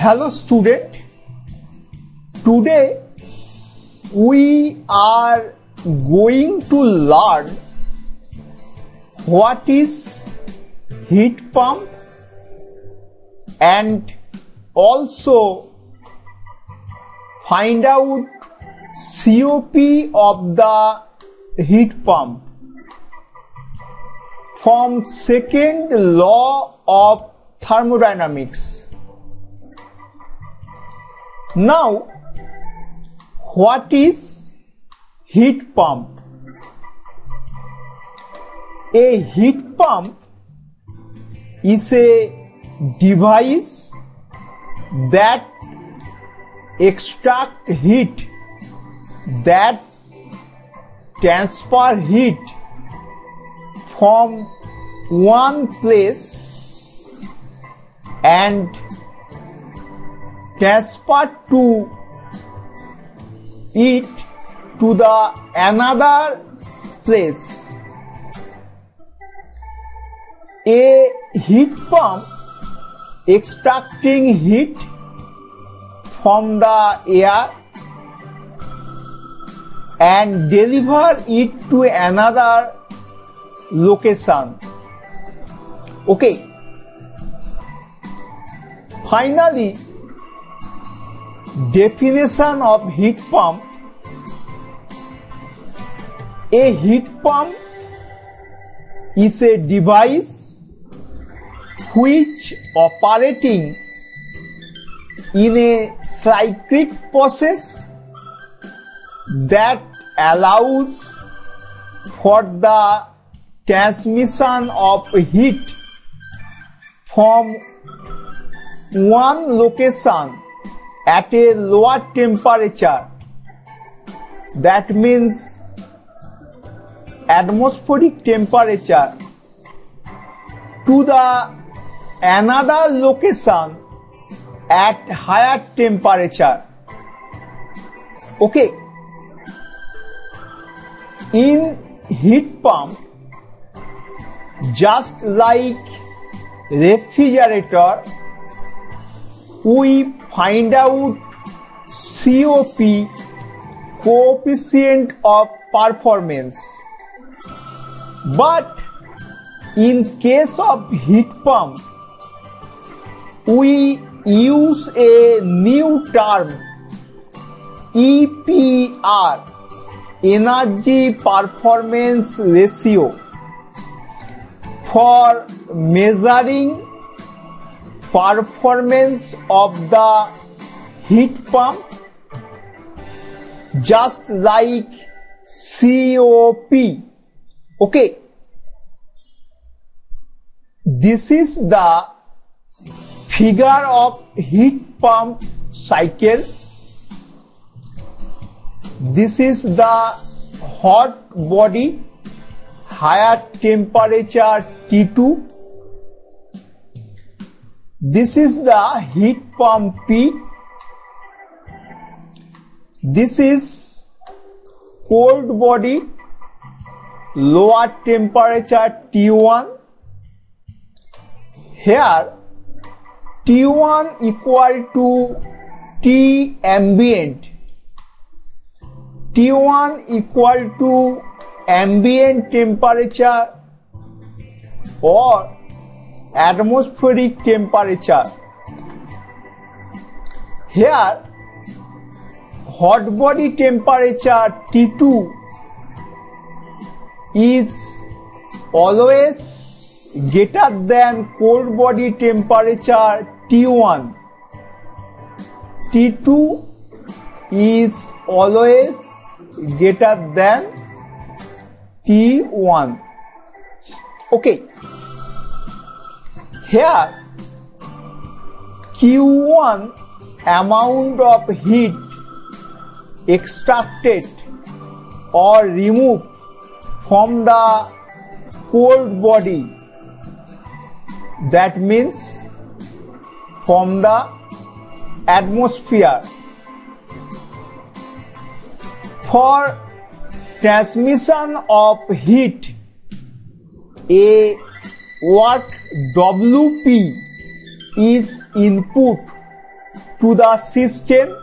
Hello student, today we are going to learn what is heat pump and also find out COP of the heat pump from second law of thermodynamics. Now, what is heat pump? A heat pump is a device that extracts heat, that transfer heat from one place and transfer to it to the another place. A heat pump extracting heat from the air and deliver it to another location. Okay. Finally, definition of heat pump. A heat pump is a device which operating in a cyclic process that allows for the transmission of heat from one location at a lower temperature, that means atmospheric temperature, to the another location at higher temperature. Okay. In heat pump, just like refrigerator, we find out COP, coefficient of performance. But in case of heat pump, we use a new term, EPR, energy performance ratio, for measuring performance of the heat pump, just like COP. Okay. This is the figure of heat pump cycle. This is the hot body, higher temperature T2. This is the heat pump P. This is cold body, lower temperature T1. Here T1 equal to T ambient. T1 equal to ambient temperature or atmospheric temperature. Here hot body temperature T2 is always greater than cold body temperature T1. T2 is always greater than T1. Okay. Here Q1 amount of heat extracted or removed from the cold body, that means from the atmosphere. For transmission of heat, a work WP is input to the system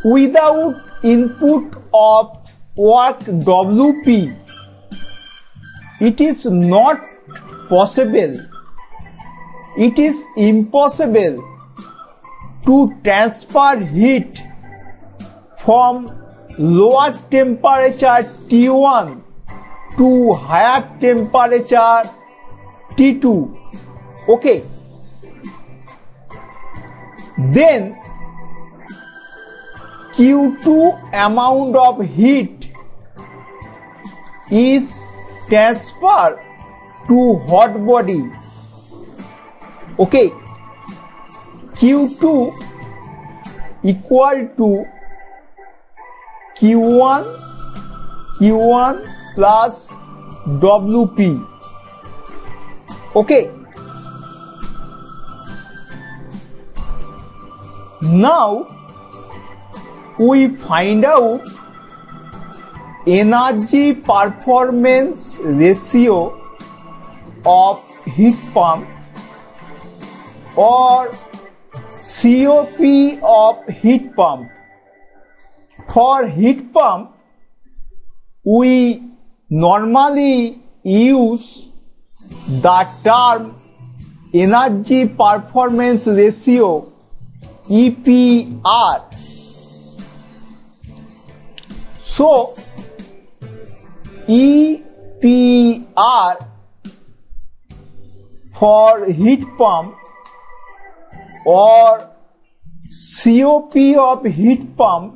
without input of work WP. It is not possible, it is impossible to transfer heat from lower temperature T1 to higher temperature T2. Okay. Then Q2 amount of heat is transferred to hot body. Okay. Q2 equal to Q1 plus WP. Okay. Now we find out energy performance ratio of heat pump or COP of heat pump. For heat pump, we normally use the term energy performance ratio EPR. So EPR for heat pump or COP of heat pump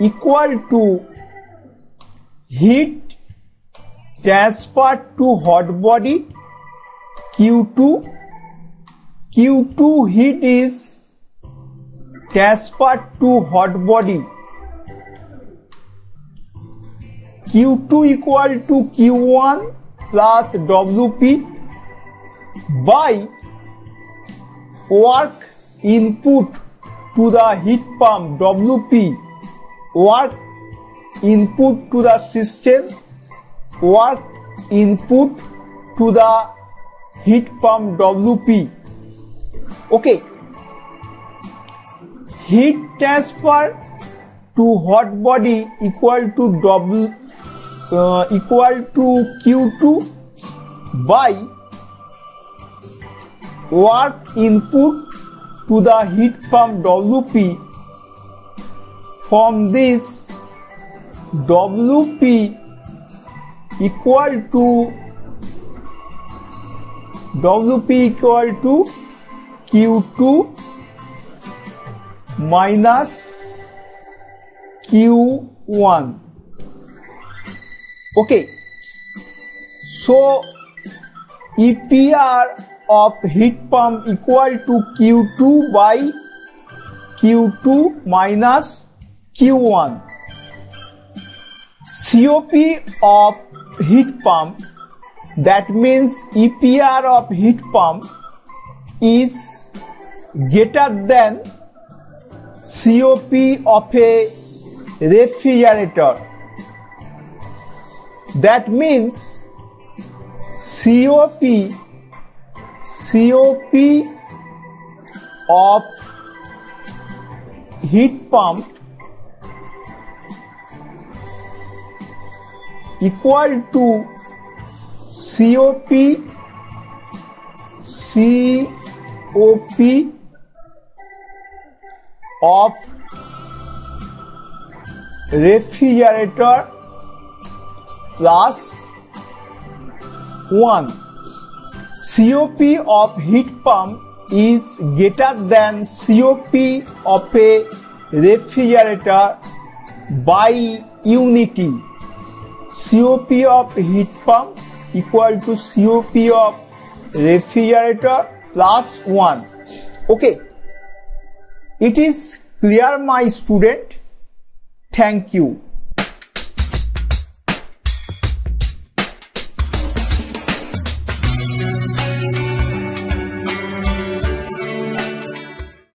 equal to heat transferred to hot body Q2. Q2 heat is transferred to hot body. Q2 equal to Q1 plus WP by work input to the heat pump WP, work input to the system, work input to the heat pump WP. Okay. Heat transfer to hot body equal to Q2 by work input to the heat pump WP. From this, WP equal to Q2 minus Q1. Okay. So EPR of heat pump equal to Q2 by Q2 minus Q1. COP of heat pump, that means EPR of heat pump is greater than COP of a refrigerator. That means COP of heat pump equal to COP of refrigerator plus 1. COP of heat pump is greater than COP of a refrigerator by unity. COP of heat pump equal to COP of refrigerator plus 1. Okay. It is clear, my student. Thank you.